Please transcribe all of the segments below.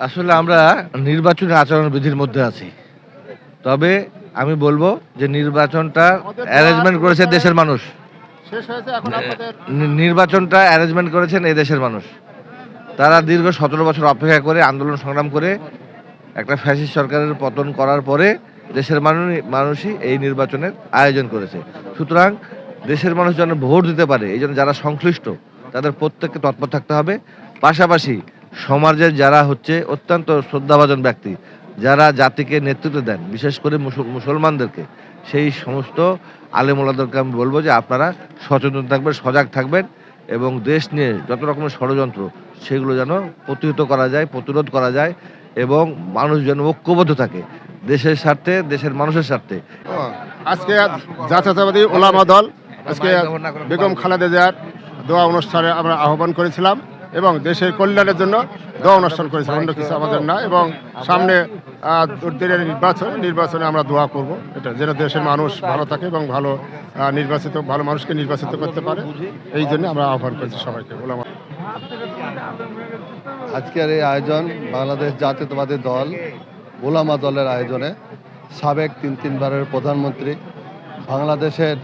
আসলে আমরা নির্বাচনী আচরণ বিধির মধ্যে আছি। তবে আমি বলবো যে নির্বাচনটা অ্যারেঞ্জমেন্ট করেছে দেশের মানুষ। শেষ হয়েছে এখন আপনাদের নির্বাচনটা অ্যারেঞ্জমেন্ট করেছেন এই দেশের মানুষ। তারা দীর্ঘ ১৭ বছর অপেক্ষা করে আন্দোলন সংগ্রাম করে একটা ফ্যাসিস্ট সরকারের পতন করার পরে দেশের মানুষই এই নির্বাচনের আয়োজন করেছে। সুতরাং দেশের মানুষ যেন ভোট দিতে পারে এই জন্য যারা সংশ্লিষ্ট তাদের প্রত্যেককে তৎপর থাকতে হবে। পাশাপাশি সমাজের যারা হচ্ছে অত্যন্ত শ্রদ্ধাভাজন ব্যক্তি, যারা জাতিকে নেতৃত্ব দেন, বিশেষ করে মুসলমানদেরকে, সেই সমস্ত আলেমোলাদেরকে আমি বলবো যে আপনারা সচেতন থাকবেন, সজাগ থাকবেন এবং দেশ নিয়ে যত রকমের ষড়যন্ত্র সেগুলো যেন প্রতিহত করা যায়, প্রতিরোধ করা যায় এবং মানুষ যেন ঐক্যবদ্ধ থাকে দেশের স্বার্থে, দেশের মানুষের স্বার্থে। আজকে জাতীয়তাবাদী ওলামা দল আজকে বেগম খালেদা জিয়ার দোয়া অনুষ্ঠানে আমরা আহ্বান করেছিলাম এবং দেশের কল্যাণের জন্য দোয়া অনুষ্ঠান করেছিলাম, অন্য কিছু আমাদের না। এবং সামনে দিনের নির্বাচনে আমরা দোয়া করব, এটা যেন দেশের মানুষ ভালো থাকে এবং ভালো ভালো মানুষকে নির্বাচিত করতে পারে, এই জন্য আমরা আহ্বান করেছি সবাইকে। ওলামা আজকের এই আয়োজন বাংলাদেশ জাতীয়তাবাদী দল ওলামা দলের আয়োজনে সাবেক তিনবারের প্রধানমন্ত্রী, বাংলাদেশের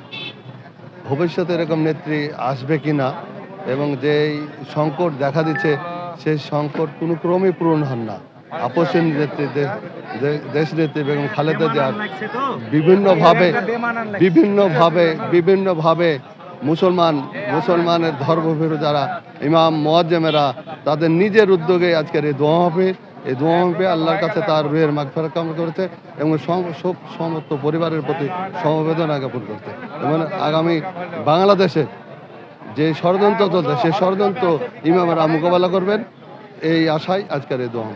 ভবিষ্যতে এরকম নেত্রী আসবে কি না এবং যেই সংকট দেখা দিচ্ছে সেই সংকট কোনো ক্রমেই পূরণ হন না। আপসের নেতৃত্বে দেশ নেত্রী বেগম খালেদা জিয়ার বিভিন্নভাবে মুসলমানের ধর্মভীরু যারা ইমাম মুয়াজ্জেমেরা তাদের নিজের উদ্যোগে আজকের এই দোয়া হবে আল্লাহর কাছে তার রুহের মাগফিরাত কামনা করেছে এবং সমস্ত পরিবারের প্রতি সমবেদনা জ্ঞাপন করতে এবং আগামী বাংলাদেশে যে ষড়যন্ত্র চলছে সেই ষড়যন্ত্র ইমামরা মোকাবেলা করবেন, এই আশায় আজকের এই দোয়া।